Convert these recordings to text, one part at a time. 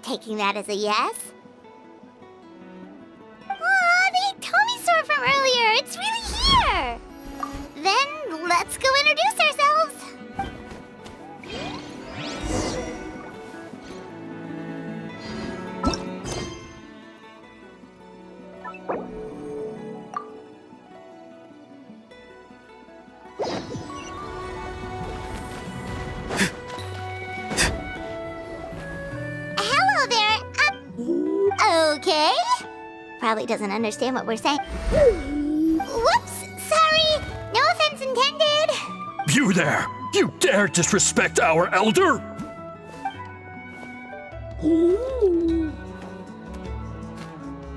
taking that as a yes. Aw, the Tommysaur from earlier! It's really here! Then let's go introduce ourselves! Hello there, okay? Probably doesn't understand what we're saying. Whoops, sorry! No offense intended! You there! You dare disrespect our elder?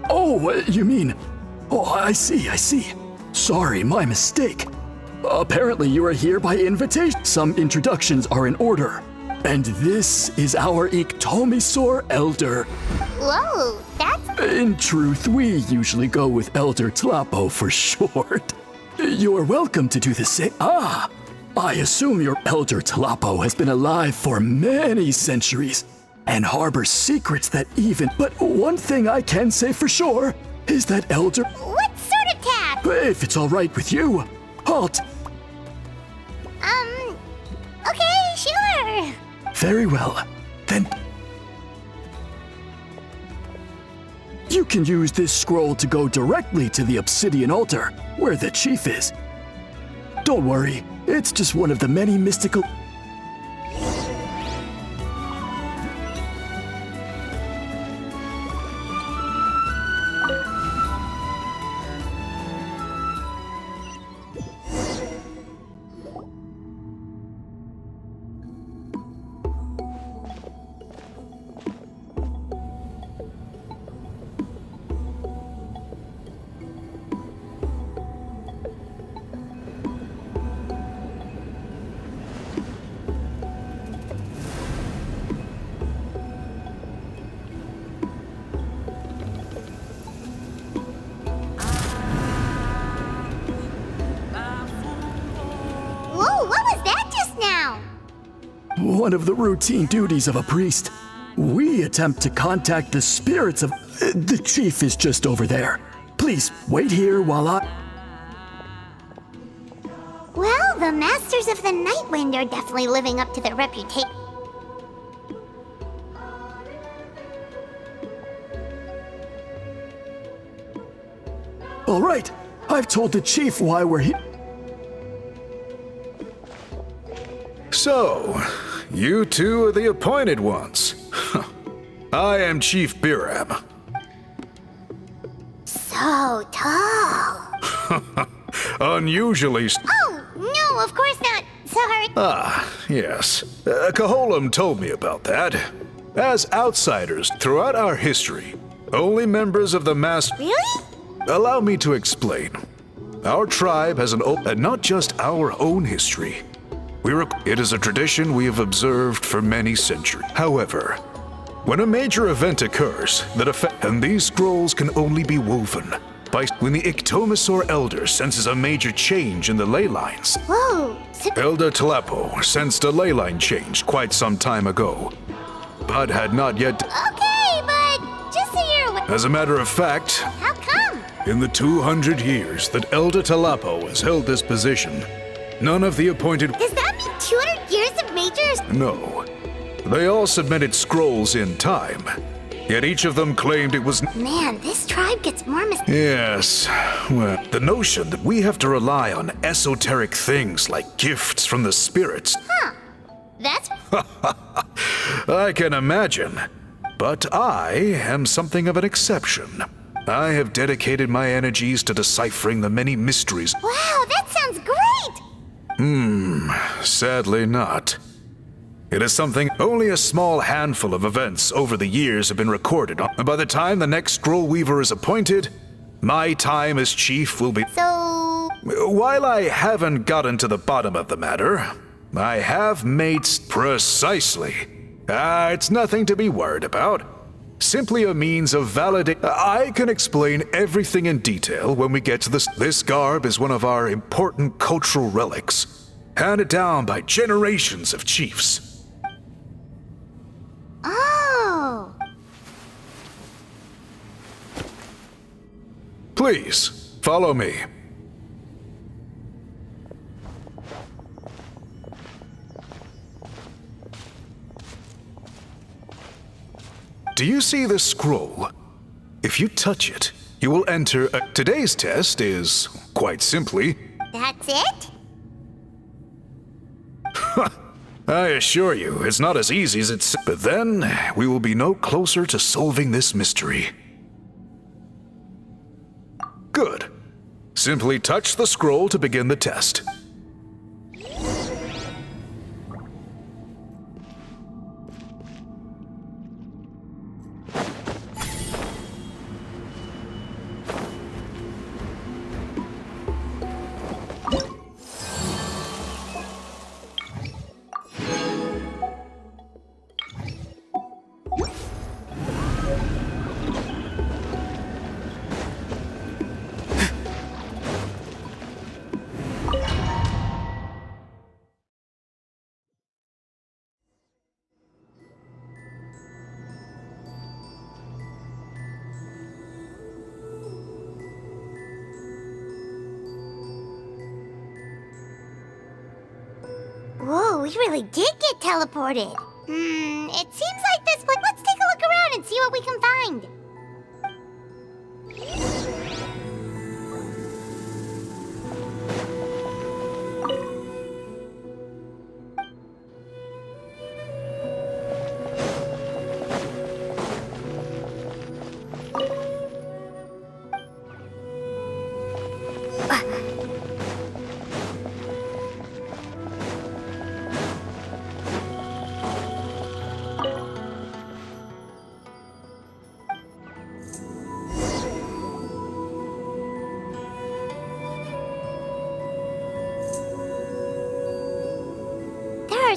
Oh, you mean... Oh, I see. Sorry, my mistake. Apparently you are here by invitation. Some introductions are in order. And this is our Tommysaur elder. Whoa, that's... In truth, we usually go with Elder Tlapo for short. You're welcome to do the same. Ah, I assume your Elder Tlapo has been alive for many centuries and harbors secrets that even... But one thing I can say for sure is that Elder... What sort of task? If it's all right with you, halt. Okay, sure. Very well. Then... You can use this scroll to go directly to the obsidian altar, where the chief is. Don't worry, it's just one of the many mystical... Whoa, what was that just now? One of the routine duties of a priest. We attempt to contact the spirits of... The chief is just over there. Please, wait here while I... Well, the Masters of the Night Wind are definitely living up to their reputation. All right, I've told the chief why we're here. So, you two are the appointed ones. I am Chief Biram. So tall. Unusually... Oh, no, of course not. Sorry. Yes. Kaholam told me about that. As outsiders throughout our history, only members of the Master... Really? Allow me to explain. Our tribe has not just our own history. It is a tradition we have observed for many centuries. However, when a major event occurs that affects... And these scrolls can only be woven by... When the Tommysaur Elder senses a major change in the ley lines. Whoa. Elder Tlapo sensed a ley line change quite some time ago, but had not yet... Okay, but just so you're aware... As a matter of fact... How come? In the 200 years that Elder Tlapo has held this position, none of the appointed... Does that mean 200 years of majors? No. They all submitted scrolls in time, yet each of them claimed it was... Man, this tribe gets more Yes, well, the notion that we have to rely on esoteric things like gifts from the spirits... Huh. That's... I can imagine. But I am something of an exception. I have dedicated my energies to deciphering the many mysteries... Wow, that sounds great! Sadly not. It is something only a small handful of events over the years have been recorded on. By the time the next scroll weaver is appointed, my time as chief will be... So... While I haven't gotten to the bottom of the matter, I have made... Precisely. It's nothing to be worried about. Simply a means of validate... I can explain everything in detail when we get to this. This garb is one of our important cultural relics, handed down by generations of chiefs. Oh. Please, follow me. Do you see this scroll? If you touch it, you will enter today's test is, quite simply... That's it? I assure you, it's not as easy as it's... But then, we will be no closer to solving this mystery. Good. Simply touch the scroll to begin the test. Whoa, we really did get teleported. It seems like this, but let's take a look around and see what we can find.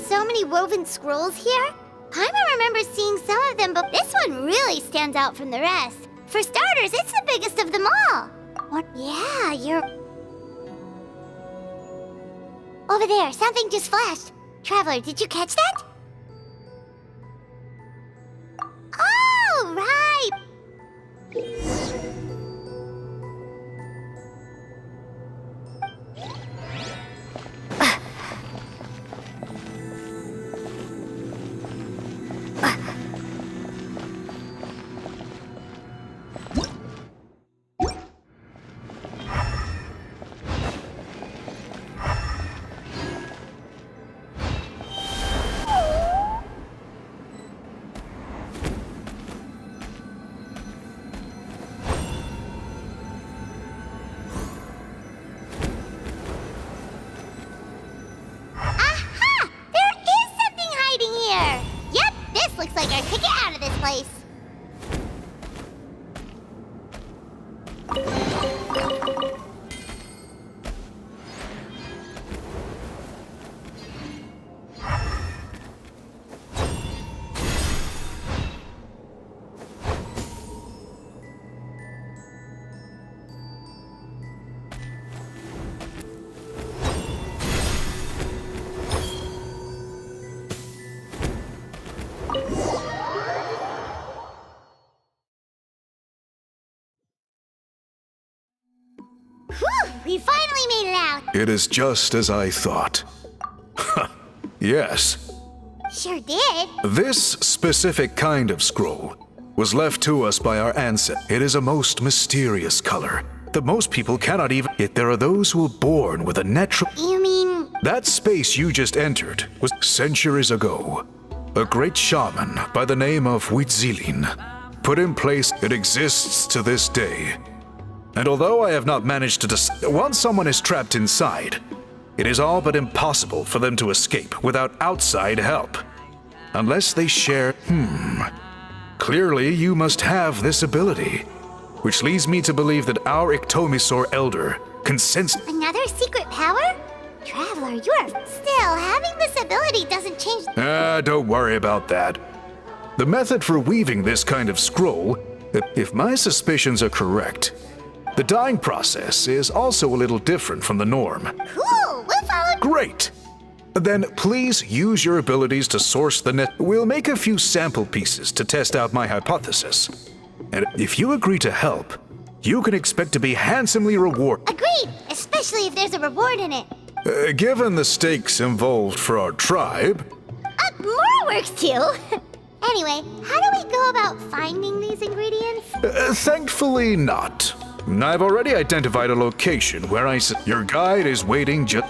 So many woven scrolls here? I remember seeing some of them, but this one really stands out from the rest. For starters, it's the biggest of them all. What? Yeah, you're... Over there, something just flashed. Traveler, did you catch that? Oh, right! Looks like our ticket out of this place. Whew, we finally made it out. It is just as I thought. Yes. Sure did. This specific kind of scroll was left to us by our ancestors. It is a most mysterious color that most people cannot even... Yet there are those who were born with a natural... You mean... That space you just entered was centuries ago. A great shaman by the name of Huitzilin put in place. It exists to this day. And although I have not managed to once someone is trapped inside, it is all but impossible for them to escape without outside help. Unless they share... Clearly, you must have this ability. Which leads me to believe that our Ictomisor Elder can sense... Another secret power? Traveler, you are... Still, having this ability doesn't change... Don't worry about that. The method for weaving this kind of scroll, if my suspicions are correct, the dyeing process is also a little different from the norm. Cool, we'll follow... Great! Then please use your abilities to source the net. We'll make a few sample pieces to test out my hypothesis. And if you agree to help, you can expect to be handsomely rewarded. Agreed, especially if there's a reward in it. Given the stakes involved for our tribe, More works too. Anyway, how do we go about finding these ingredients? thankfully not. I've already identified a location where your guide is waiting just.